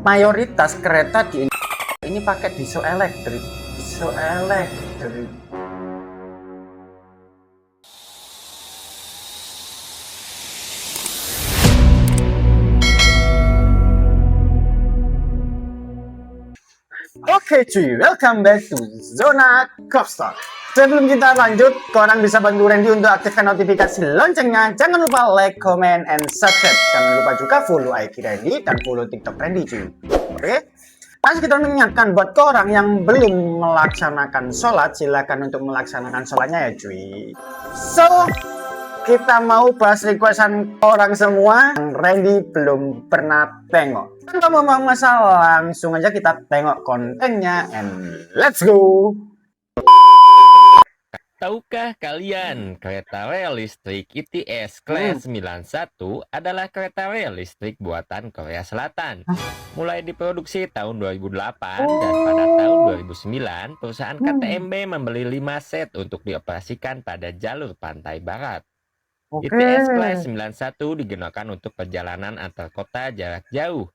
Mayoritas kereta di ini pakai diesel elektrik. Diesel elektrik. Oke cuy, welcome back to Zona Kopstok. Sebelum kita lanjut, korang bisa bantu Randy untuk aktifkan notifikasi loncengnya. Jangan lupa like, comment, and subscribe. Jangan lupa juga follow IG Randy dan follow TikTok Randy cuy. Oke? Pas kita mengingatkan buat korang yang belum melaksanakan sholat, silakan untuk melaksanakan sholatnya ya cuy. So, kita mau bahas requestan orang semua yang Randy belum pernah tengok. Tanpa membuang masalah, langsung aja kita tengok kontennya and let's go. Tahukah kalian kereta rel listrik ITS Class 91 adalah kereta rel listrik buatan Korea Selatan. Mulai diproduksi tahun 2008 dan pada tahun 2009 perusahaan KTMB membeli 5 set untuk dioperasikan pada jalur pantai barat. ITS Class 91 digunakan untuk perjalanan antar kota jarak jauh.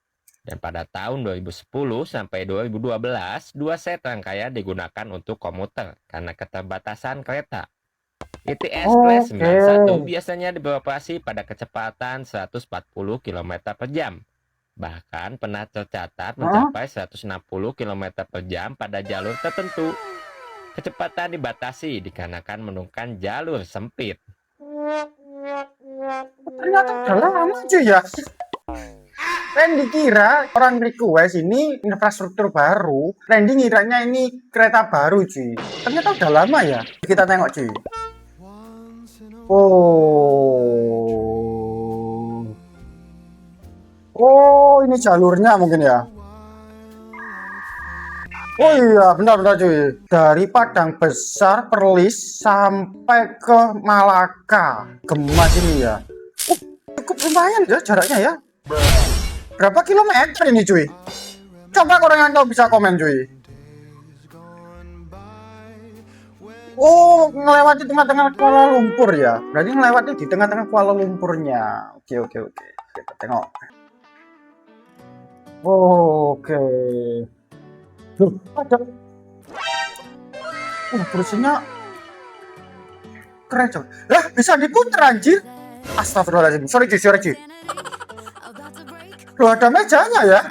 Dan pada tahun 2010 sampai 2012, 2 set rangkaian digunakan untuk komuter karena keterbatasan kereta. ITS Class 91 biasanya beroperasi pada kecepatan 140 km per jam. Bahkan pernah tercatat mencapai 160 km per jam pada jalur tertentu. Kecepatan dibatasi dikarenakan menurunkan jalur sempit. Ternyata udah lama cuy ya. Randy kira orang request ini infrastruktur baru. Randy ngiranya ini kereta baru cuy. Ternyata udah lama ya. Kita tengok cuy. Oh ini jalurnya mungkin ya. Oh iya benar-benar cuy. Dari Padang Besar Perlis sampai ke Malaka Gemas ini ya. Cukup lumayan ya jaraknya ya. Berapa kilometer ini cuy? Coba orang yang tahu bisa komen cuy. Oh, melewati tengah-tengah Kuala Lumpur ya. Berarti melewati di tengah-tengah Kuala Lumpurnya. Oke. Kita tengok. Oke. Loh, ada. Kursinya keren coy. Lah, bisa diputar anjir. Astagfirullahaladzim. Sorry cuy. Loh, ada mejanya ya?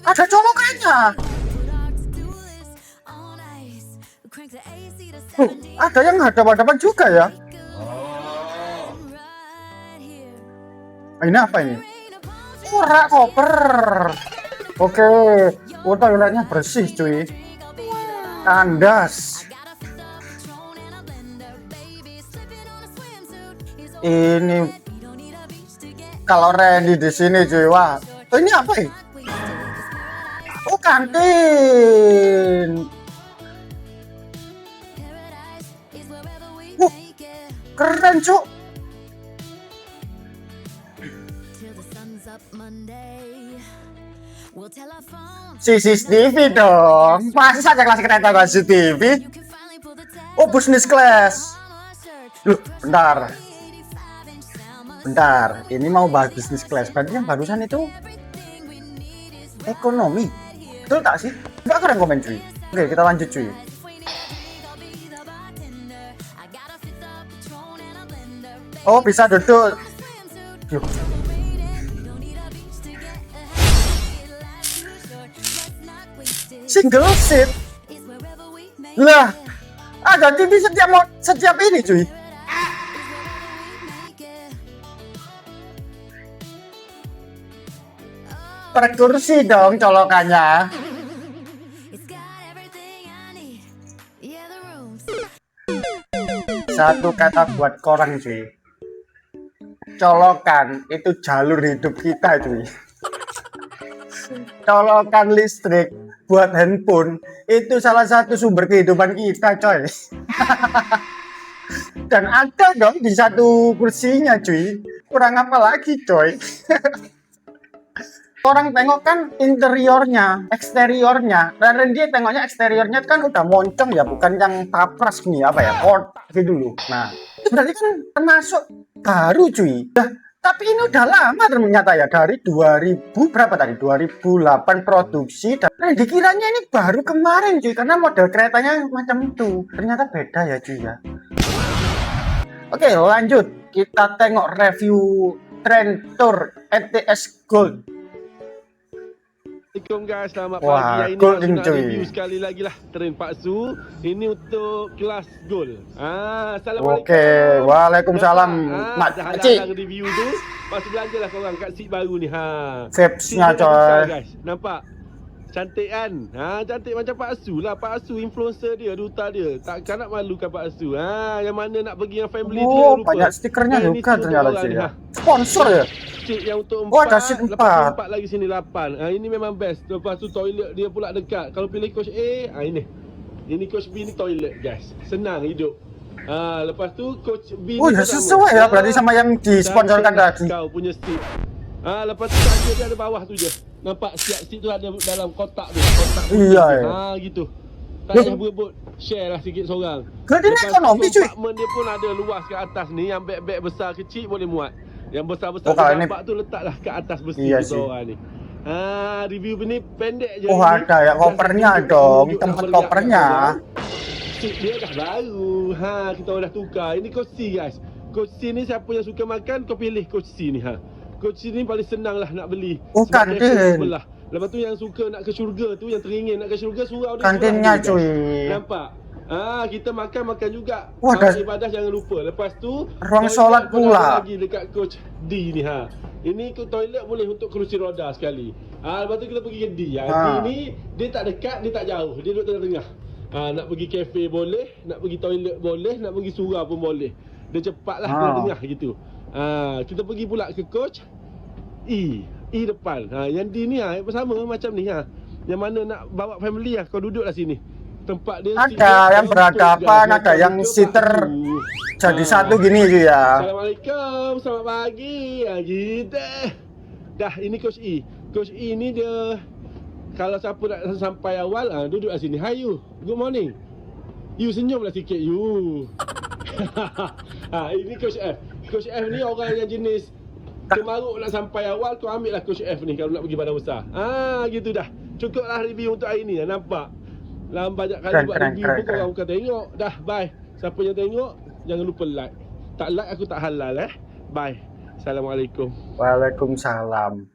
Ada colokannya. Ada yang hadap-hadapan juga ya? Ini apa ini? Rak koper. Oke. Toiletnya bersih cuy. Kandas. Ini kalau Randy di sini cuy, wah, ini apa ini? Oh kantin. Keren cuk. CCTV dong. Masa saja kelas kereta gak CCTV? Oh business class. Loh, Bentar, ini mau bahas bisnis class. Berarti yang barusan itu ekonomi. Betul tak sih? Coba kalian komen cuy. Oke, kita lanjut cuy. Oh, bisa duduk. Yuk. Single seat. Lah, ada TV setiap ini cuy. Per kursi dong colokannya. Satu kata buat korang cuy. Colokan itu jalur hidup kita cuy. Colokan listrik buat handphone itu salah satu sumber kehidupan kita coy. Dan ada dong di satu kursinya cuy. Kurang apa lagi coy. Orang tengok kan interiornya, eksteriornya, dan dia tengoknya eksteriornya kan udah moncong ya, bukan yang tapras nih apa ya, kotak gitu loh. Nah, Berarti kan termasuk baru cuy. Nah, tapi ini udah lama ternyata ya, dari 2000 berapa tadi? 2008 produksi, dan dikiranya ini baru kemarin cuy, karena model keretanya macam itu. Ternyata beda ya cuy ya. Oke, lanjut. Kita tengok review Trend Tour ETS Gold. Assalamualaikum guys, selamat Wah, pagi. Hari ini golden, nak cuy. review sekali lagi lah Trend Paksu. Ini untuk kelas gold. Assalamualaikum. Oke, waalaikumsalam, Mak dah Cik. halang review tu. Masih belanja lah korang kat seat baru ni. Vibes-nya, Seat dia dah coy. buka, guys. Nampak? Cantik kan? Cantik macam Paksu lah. Paksu influencer dia, duta dia. Takkan nak malukan Paksu. Yang mana nak pergi dengan family dia Oh, lupa. banyak stikernya Dan ini juga stiker ternyata orang cuy ni, ya. Sponsor ya? Seat yang untuk 4. Oh, ada seat Lepas 4. tu 4 lagi sini 8. Ini memang best. Lepas tu toilet dia pula dekat. Kalau pilih coach A, ini. Ini coach B ni toilet guys. Senang hidup. Lepas tu coach B Oh ni ya pun sama. sesuai ya, berarti sama yang disponsorkan tadi. Kau punya seat. Lepas tu saja dia ada bawah tu je. Nampak siap seat tu ada dalam kotak tu. Kotak Iya, ya. gitu. Tak payah berebut. Share lah sikit seorang. Berarti ini Lepas tu ekonomi cuy. kompartmen dia pun ada luas kat atas ni. Yang beg-beg besar kecil boleh muat. Yang besar-besar Oh, kalau ini- nampak tu letaklah kat atas besi Iya kita sih. orang ni. Review ni pendek je. Oh, ni. ada ya kopernya Dah dong, tunjuk tempat nak meriah kopernya. kat korang. Seat dia dah baru. Kita orang dah tukar. Ini kursi guys. Kursi ni siapa yang suka makan kau pilih kursi ni Kursi ni paling senang lah nak beli. Oh, Sebab kantin. cafe sebelah. Lepas tu yang suka nak ke syurga tu, yang teringin nak ke syurga, surau dia Kantinnya, sebelah ni, guys. cuy. Nampak? Kita makan juga. Wah, dah- Ibadah jangan lupa. Lepas tu Ruang toilet solat pun pula. ada lagi dekat coach D ni Ini toilet boleh untuk kerusi roda sekali. Lepas tu kita pergi ke D. D ni dia tak dekat, dia tak jauh. Dia duduk tengah-tengah. Nak pergi kafe boleh, nak pergi toilet boleh, nak pergi surau pun boleh. Dia cepatlah tengah-tengah gitu. Kita pergi pula ke coach E depan. Yang D ni sama macam ni Yang mana nak bawa family kau duduklah sini. Tempat dia Ada seat dia yang empuk, berhadapan, guys. ada yang Buka seater baju. jadi satu gini cuy ya. Assalamualaikum, selamat pagi. Kita dah ini coach E. Coach E ni dia kalau siapa nak sampai awal duduklah sini. Hi you. Good morning. You senyumlah sikit you. Ini coach F. Coach F ni orang yang jenis termaruk nak sampai awal, tu ambil lah coach F ni kalau nak pergi badan besar. Gitu dah. Cukuplah review untuk hari ni. Nampak? Dalam banyak kali Keren, buat keren, review keren, pun korang bukan tengok. Dah, bye. Siapa yang tengok, jangan lupa like. Tak like aku tak halal Bye. Assalamualaikum. Waalaikumsalam.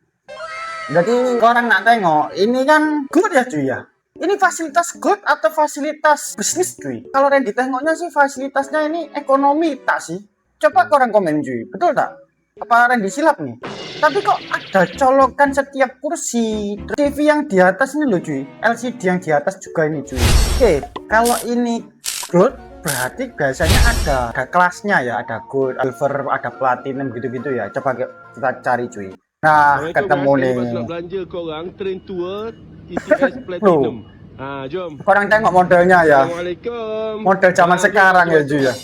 Jadi orang nak tengok, ini kan good ya cuy ya. Ini fasilitas good atau fasilitas bisnis cuy? Kalau Randy tengoknya sih fasilitasnya ini ekonomi tak sih? Coba orang komen cuy, betul tak? Apa Randy silap nih? Tapi kok ada colokan setiap kursi, TV yang di atas ini loh cuy, LCD yang di atas juga ini cuy. Oke, kalau ini gold berarti biasanya ada kelasnya ya, ada gold, silver, ada platinum gitu-gitu ya. Coba kita cari cuy. Nah, ketemu nih. Lepas belanja korang Trend Tour ETS Platinum. Jom. Korang tengok modelnya ya. Assalamualaikum. Model zaman sekarang ya cuy ya.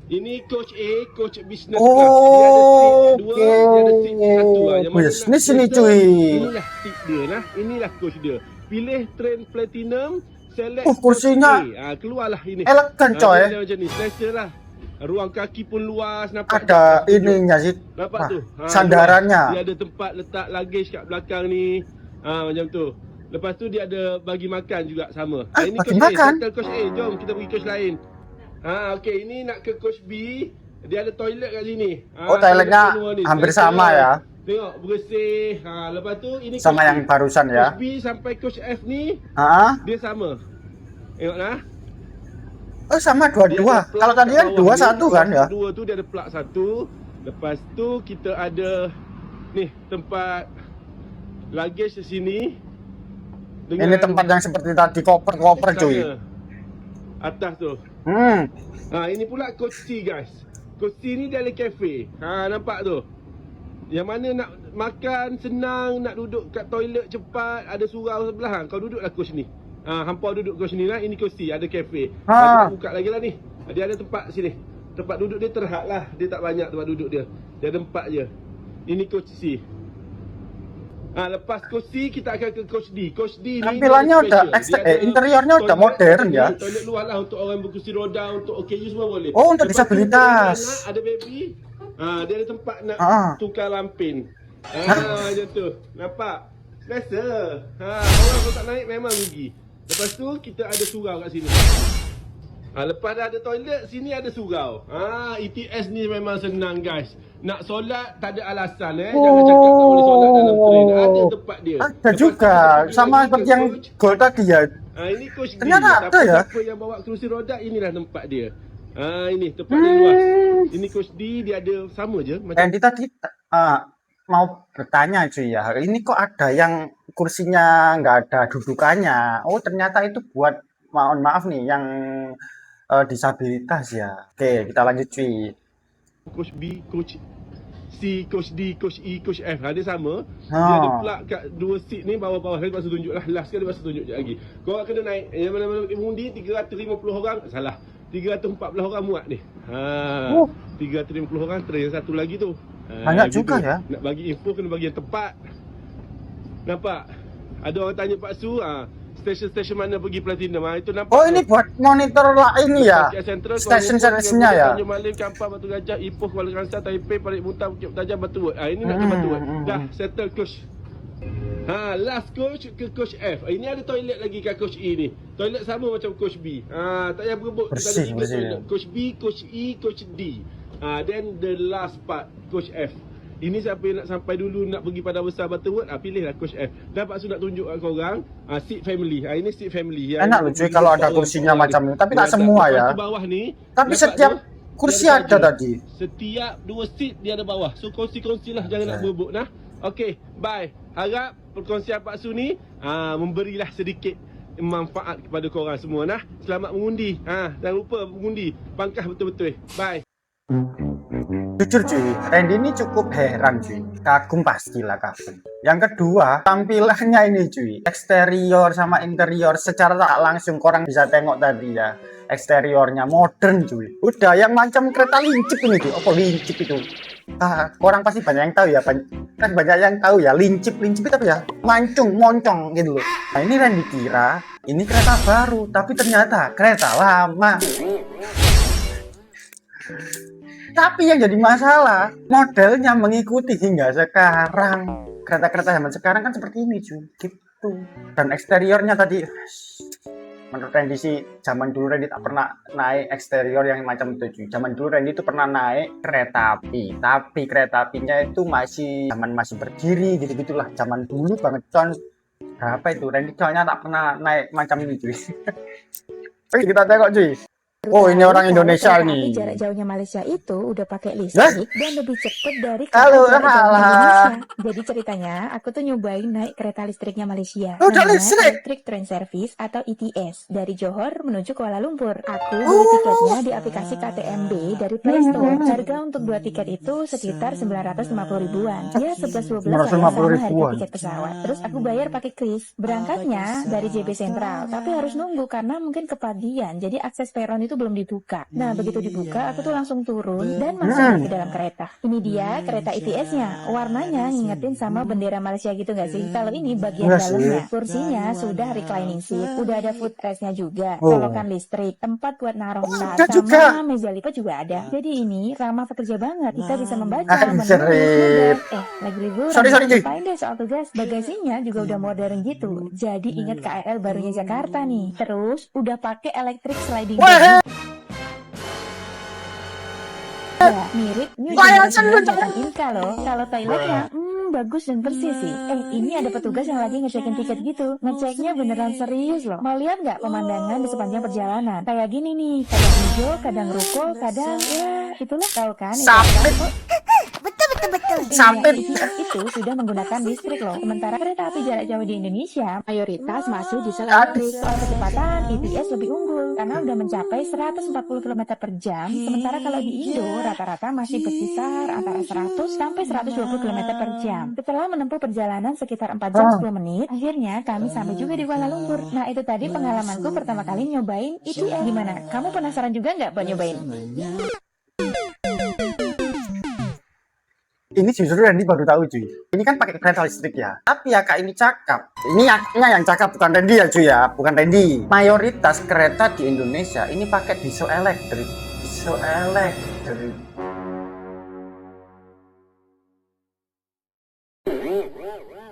Ini coach A, coach business Oh, class. Dia ada seat 2, dia ada seat 1 Yang mana bisnis nak ini, selesa, cuy. Inilah seat dia Inilah coach dia. Pilih Trend Platinum, select kursinya coach A. Keluarlah ini. elegan, coy. Dia macam ni, selesa lah. Ruang kaki pun luas, nampak? Ada ininya sih. Nampak Wah, tu? sandarannya. Dia ada tempat letak luggage kat belakang ni. Macam tu. Lepas tu dia ada bagi makan juga sama. Ini bagi coach makan? A, settle coach A. Jom kita pergi coach lain. Okey, ini nak ke coach B. Dia ada toilet kat sini. Oh, toiletnya toilet ni. hampir Selesa. sama ya. Tengok, bersih. Lepas tu ini Sama coach yang B. barusan ya. Coach B sampai coach F ni Hah? dia sama. Tengoklah. Oh, sama Dia ada dua-dua. plug Kalau tadi kat kan bawah dua ni. satu kan ya. Dua tu dia ada plug satu. Lepas tu kita ada ni tempat luggage di sini. Ini tempat yang seperti tadi koper-koper cuy. sana. Atas tu. Ini pula coach C guys. Coach C ni dia ada kafe. Nampak tu. Yang mana nak makan senang, nak duduk kat toilet cepat, ada surau sebelah. Kau duduklah coach ni. Hampa duduk coach ni lah. Ini coach C, ada kafe. Kita buka lagi lah ni. Dia ada tempat sini. Tempat duduk dia terhad lah. Dia tak banyak tempat duduk dia. Dia ada 4 je. Ini coach C. Lepas coach C kita akan ke coach D. Coach D ni Tampilannya udah interiornya udah modern ya. Toilet luar lah untuk orang berkursi roda, untuk OKU semua boleh. Oh, untuk Lepas tu, disabilitas. ada baby. Dia ada tempat nak tukar lampin. Macam tu. Nampak? Biasa. Orang kalau tak naik memang rugi. Lepas tu kita ada surau kat sini. Lepas dah ada toilet, sini ada surau. ETS ni memang senang guys. Nak solat tak ada alasan Jangan cakap tak boleh solat dalam train. Ada tempat dia. Ada Lepas juga. tu, Sama seperti yang gold tadi ya. Ini coach D. Ternyata ada ya. Siapa yang bawa kerusi roda, inilah tempat dia. Ini tempat dia luas. Ini coach D, dia ada sama je macam Randy tadi mau bertanya cuy ya. Hari ini kok ada yang kursinya nggak ada dudukannya. Oh ternyata itu buat mohon maaf nih yang disabilitas ya. Oke kita lanjut cuy. coach B, coach C, coach D, coach E, coach F. Dia sama. Dia ada pula kat dua seat ni bawah-bawah. Lepas tu tunjuk lah. Last kali lepas tu tunjuk je lagi. Korang kena naik. Yang mana-mana mengundi 350 orang. Salah. 340 orang muat ni. 350 orang train yang satu lagi tu. Banyak juga ya. Nak bagi info kena bagi yang tepat. Nampak? Ada orang tanya Pak Su, stesen-stesen mana pergi platinum. Itu nampak. Oh ini buat monitor lah ini ya. Station service-nya ya. Tanjung Malim, Kampar, Batu Gajah, Ipoh, Kuala Kangsar, Taipei, Parit Muntah, Bukit Tajam, Batu Wot. Ini nak ke Batu Wot. Dah settle coach. Last coach ke coach F. Ini ada toilet lagi kat coach E ni. Toilet sama macam coach B. Tak payah berebut. Kita ada 3 toilet. Coach B, coach E, coach D. Then the last part, coach F. Ini siapa yang nak sampai dulu nak pergi pada besar Butterworth, pilihlah coach F. Dan Pak Su nak tunjuk kat korang, seat family. Ini seat family. Enak lucu kalau ada kursinya macam ni, tapi tak semua ya. Bawah ni. Tapi setiap kursi ada tadi. Setiap 2 seat dia ada bawah. So kongsi-kongsi lah, jangan nak berebut nah. Okey, bye. Harap perkongsian Pak Su ni memberilah sedikit manfaat kepada korang semua nah. Selamat mengundi. Jangan lupa mengundi. Pangkah betul-betul. Bye. Jujur cuy, Randy ini cukup heran cuy. Kagum pastilah kagum. Yang kedua, tampilannya ini cuy. Eksterior sama interior secara tak langsung korang bisa tengok tadi ya. Eksteriornya modern cuy. Udah yang macam kereta lincip ini cuy. Apa lincip itu? Korang pasti banyak yang tahu ya. Kan banyak yang tahu ya. Lincip itu apa ya? Mancung, moncong gitu loh. Nah ini Randy kira ini kereta baru. Tapi ternyata kereta lama. Tapi yang jadi masalah, modelnya mengikuti hingga sekarang. Kereta-kereta zaman sekarang kan seperti ini cuy, gitu. Dan eksteriornya tadi, menurut Randy sih, zaman dulu Randy tak pernah naik eksterior yang macam itu cuy. Zaman dulu Randy itu pernah naik kereta api, tapi kereta apinya itu masih berdiri gitu-gitulah. Zaman dulu banget tahun berapa itu, Randy soalnya tak pernah naik macam ini cuy. Oke kita tengok cuy. Oh ini orang Indonesia nih. Jarak jauhnya Malaysia itu udah pakai listrik dan lebih cepat dari Halo, jarak jauhnya Indonesia. Jadi ceritanya aku tuh nyobain naik kereta listriknya Malaysia. Namanya Electric Train Service atau ETS dari Johor menuju Kuala Lumpur. Aku beli tiketnya di aplikasi KTMB dari Play Store. Harga untuk 2 tiket itu sekitar 950 ribuan. Ya 11-12 sama harga tiket pesawat. Terus aku bayar pakai kris. Berangkatnya dari JB Sentral, tapi harus nunggu karena mungkin kepagian. Jadi akses peron itu belum dibuka. Nah, begitu dibuka, aku tuh langsung turun dan masuk ke dalam kereta. Ini dia kereta ETS-nya. Warnanya ngingetin sama bendera Malaysia gitu nggak sih? Kalau ini bagian dalamnya, kursinya sudah reclining seat, udah ada footrest-nya juga, colokan listrik, tempat buat naruh tas, sama meja lipat juga ada. Jadi ini ramah pekerja banget. Kita bisa membaca, menulis, lagi liburan. Ngapain deh soal tugas? Bagasinya juga udah modern gitu. Jadi inget KRL barunya Jakarta nih. Terus udah pakai electric sliding door. Ya, mirip New Generation buatan Inka loh. Kalau toiletnya, bagus dan bersih sih. Ini ada petugas yang lagi ngecekin tiket gitu. Ngeceknya beneran serius loh. Mau lihat nggak pemandangan di sepanjang perjalanan? Kayak gini nih, kadang hijau, kadang ruko, kadang ya itulah tahu kan? Betul. Sampai itu sudah menggunakan listrik loh. Sementara kereta api jarak jauh di Indonesia mayoritas masuk diesel elektrik. Soal kecepatan, ETS lebih unggul karena udah mencapai 140 km per jam. Sementara kalau di Indo rata-rata masih berkisar antara 100 sampai 120 km per jam. Setelah menempuh perjalanan sekitar 4 jam 10 menit, akhirnya kami sampai juga di Kuala Lumpur. Nah itu tadi pengalamanku pertama kali nyobain ETS. Gimana? Kamu penasaran juga nggak buat nyobain? Ini justru Randy baru tahu cuy. Ini kan pakai kereta listrik ya. Tapi ya kak ini cakap. Ini aknya yang cakap bukan Randy ya cuy ya, bukan Randy. Mayoritas kereta di Indonesia ini pakai diesel elektrik. Diesel elektrik.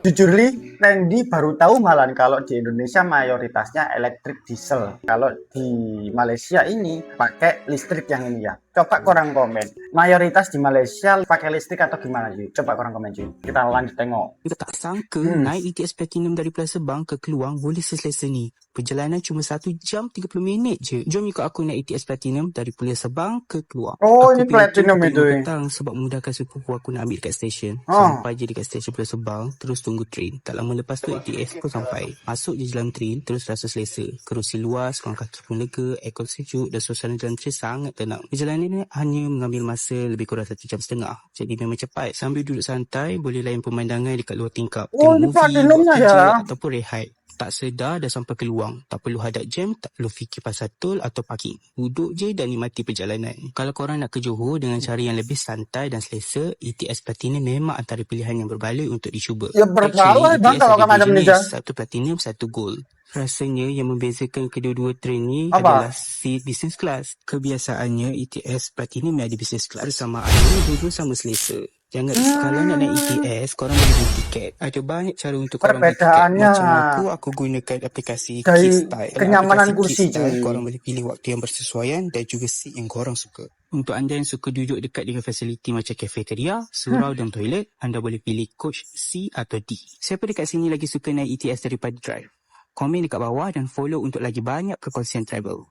Jujur li, Randy baru tahu malah kalau di Indonesia mayoritasnya elektrik diesel. Kalau di Malaysia ini pakai listrik yang ini ya. Coba korang komen. Mayoritas di Malaysia pakai listrik atau gimana cuy? Coba korang komen cuy. Kita lanjut tengok. Kita tak sangka naik ETS Platinum dari Plaza Bang ke Keluang boleh seselesa ni. Perjalanan cuma 1 jam 30 minit je. Jom ikut aku naik ETS Platinum dari Plaza Bang ke Keluang. Oh, aku ini Platinum itu. petang sebab memudahkan sepupu aku nak ambil dekat stesen. Sampai je dekat stesen Plaza Bang, terus tunggu train. Tak lama lepas tu ETS pun sampai. Masuk je dalam train, terus rasa selesa. Kerusi luas, kawan kaki pun lega, aircon sejuk dan suasana dalam train sangat tenang. Perjalanan ini hanya mengambil masa lebih kurang 1 jam setengah. Jadi memang cepat. Sambil duduk santai, boleh layan pemandangan dekat luar tingkap. Oh, ini Tengok movie, Platinumnya buat kerja ya. ataupun rehat. Tak sedar dah sampai Keluang. Tak perlu hadap jam, tak perlu fikir pasal tol atau parking. Duduk je dan nikmati perjalanan. Kalau korang nak ke Johor dengan cara yang lebih santai dan selesa, ETS Platinum memang antara pilihan yang berbaloi untuk dicuba. Ya berbaloi bang ETS kalau ada kamu ada dua meja. jenis, satu Platinum, satu Gold. Rasanya yang membezakan kedua-dua train ni Apa? adalah seat business class. Kebiasaannya ETS Platinum yang ada business class bersamaan duduk sama selesa. Jangan kalau nak naik ETS, korang boleh beli tiket. Ada banyak cara untuk korang beli tiket. Perbedaannya Macam aku gunakan aplikasi dari Keystyle. Dalam kenyamanan aplikasi kursi Keystyle, cuy. korang boleh pilih waktu yang bersesuaian dan juga seat yang korang suka. Untuk anda yang suka duduk dekat dengan fasiliti macam cafeteria, surau dan toilet, anda boleh pilih coach C atau D. Siapa dekat sini lagi suka naik ETS daripada drive? Komen dekat bawah dan follow untuk lagi banyak perkongsian travel.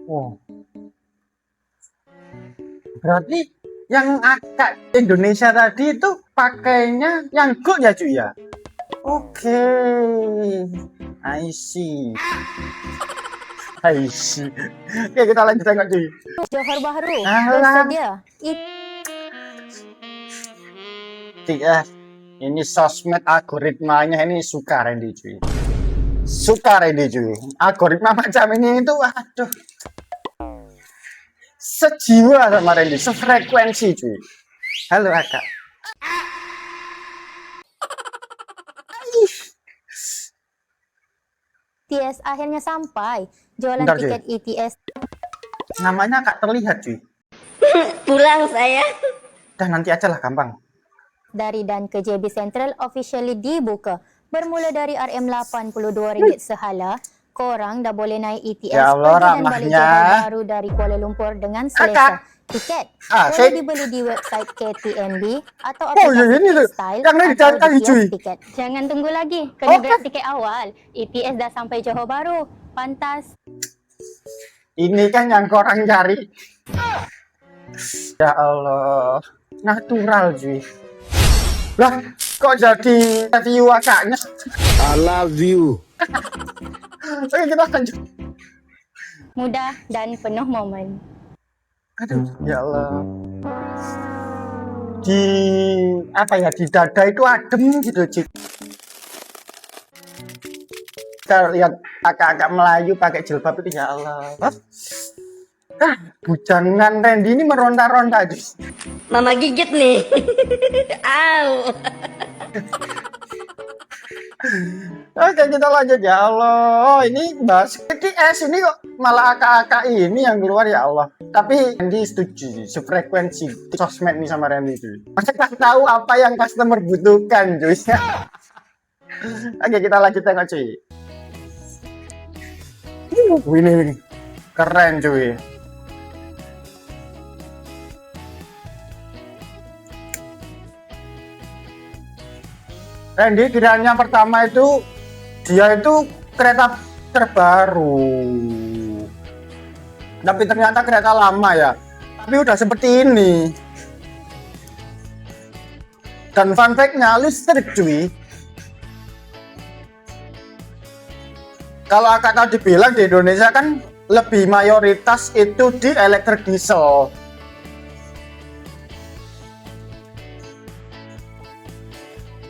Wow. Berarti yang agak Indonesia tadi itu pakainya yang gold ya cuy ya? Oke. I see. I see. Oke kita lanjut tengok cuy. Johor Bahru Alah. bersedia. Iya. Ini sosmed algoritmanya ini suka Randy cuy. Suka Randy cuy. Algoritma macam ini itu aduh. Sejiwa sama Randy, sefrekuensi cuy. Halo Aka. ETS akhirnya sampai. Jualan Bentar, cuy. tiket ETS Namanya Kak terlihat cuy. Pulang saya. Dah nanti aja lah gampang. dari dan ke JB Central officially dibuka. Bermula dari RM82 sehala, korang dah boleh naik ETS Ya Allah, pergi dan balik ramahnya. Johor Bahru dari Kuala Lumpur dengan selesa. Tiket boleh dibeli di website KTNB atau Oh, ya, aplikasi ini tuh. Style Yang ini dicari atau di cuy. kios tiket. Jangan tunggu lagi, kena grab tiket awal. ETS dah sampai Johor Bahru. Pantas. Ini kan yang korang cari. Ya Allah, natural cuy. Lah, kok jadi view akaknya? I love you. Oke, kita lanjut. Mudah dan penuh momen. Aduh, ya Allah. Di apa ya, di dada itu adem gitu cuy. Kita lihat kakak-kakak Melayu pakai jilbab itu, ya Allah. Bujangan Randy ini meronta-ronta cuy. Mama gigit nih. Au. Oke, kita lanjut ya Allah. Ini bahas ETS ini kok malah akak-akak ini yang keluar, ya Allah. Tapi Randy setuju sih, sefrekuensi sosmed nih sama Randy cuy. Mereka tahu apa yang customer butuhkan cuy. Oke, kita lanjut tengok cuy. Ini keren cuy. Randy kiranya pertama itu dia itu kereta terbaru, tapi ternyata kereta lama ya, tapi udah seperti ini. Dan fun fact-nya listrik cuy. Kalau akak tadi bilang di Indonesia kan lebih mayoritas itu di elektrik diesel.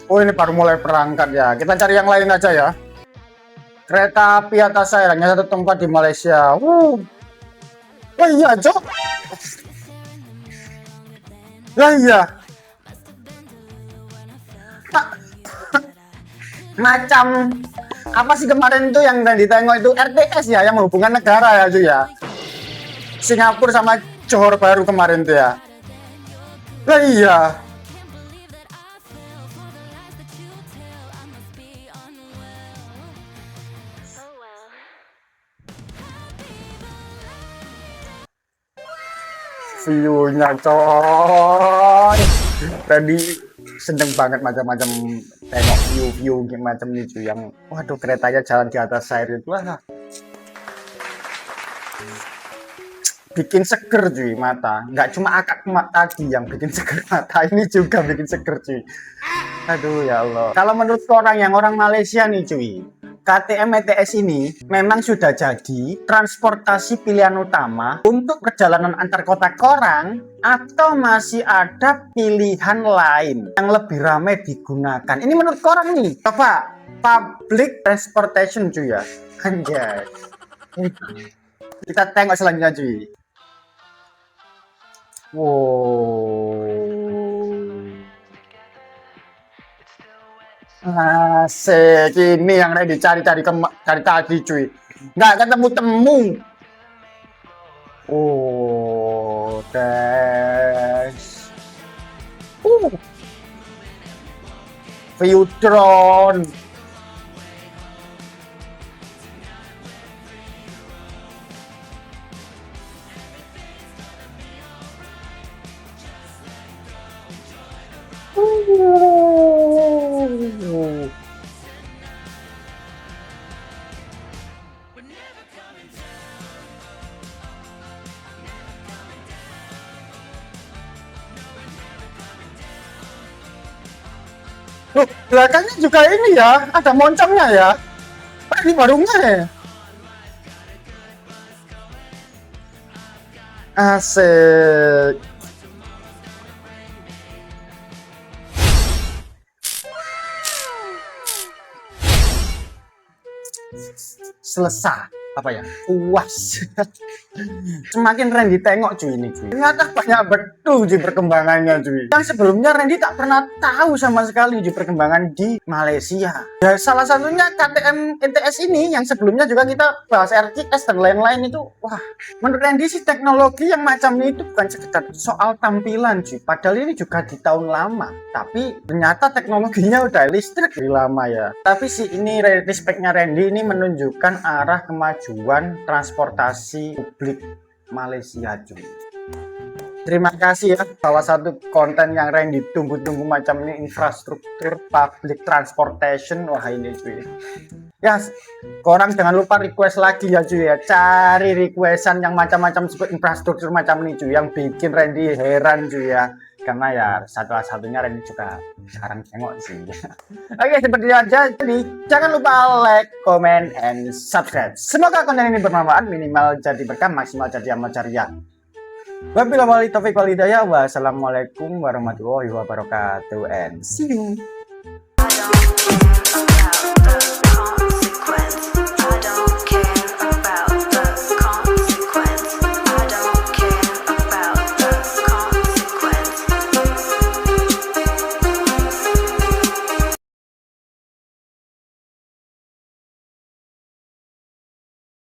Oh, ini baru mulai berangkat ya. Kita cari yang lain aja ya. Kereta api atas air hanya satu tempat di Malaysia. Oh iya, Cok. Lah iya. Macam apa sih kemarin tuh yang ditengok itu RTS ya, yang hubungan negara ya cuy ya. Singapura sama Johor Baru kemarin tuh ya. Lah iya. View-nya coy. Tadi seneng banget macam-macam tengok view macam itu yang waduh keretanya jalan di atas air itu lah. Bikin seger cuy mata. Nggak cuma akak tadi yang bikin seger mata, ini juga bikin seger cuy. Aduh ya Allah. Kalau menurut orang Malaysia nih cuy, KTM ETS ini memang sudah jadi transportasi pilihan utama untuk perjalanan antar kota korang, atau masih ada pilihan lain yang lebih ramai digunakan? Ini menurut korang nih. Coba public transportation cuy ya. Anjay. Kita tengok selanjutnya cuy. Wow. Asik, ini yang ready cari tadi cuy, nggak ketemu. Oh guys, view drone. Loh, belakangnya juga ini ya, ada moncongnya ya. Ini barunya ya. Asik. Selesai apa ya, puas. Semakin Randy tengok cuy ini cuy, ternyata banyak betul cuy perkembangannya cuy, yang sebelumnya Randy tak pernah tahu sama sekali cuy perkembangan di Malaysia ya. Salah satunya KTM ETS ini, yang sebelumnya juga kita bahas RTS dan lain-lain itu. Wah, menurut Randy sih teknologi yang macam ini itu bukan sekedar soal tampilan cuy, padahal ini juga di tahun lama, tapi ternyata teknologinya udah listrik dari lama ya. Tapi sih ini respeknya Randy ini menunjukkan arah kemajuan transportasi publik Malaysia cuy. Terima kasih ya, salah satu konten yang Randy tunggu-tunggu macam ini, infrastruktur public transportation. Wah ini cuy ya, korang jangan lupa request lagi ya cuy ya, cari requestan yang macam-macam seperti infrastruktur macam ini cuy, yang bikin Randy heran cuy ya. Karena ya satu-satunya Randy juga sekarang tengok sih. Oke, seperti itu aja. Jadi jangan lupa like, comment, and subscribe. Semoga konten ini bermanfaat, minimal jadi berkah, maksimal jadi amal jariah. Wabillahi taufiq wal hidayah. Wassalamualaikum warahmatullahi wabarakatuh, and see you.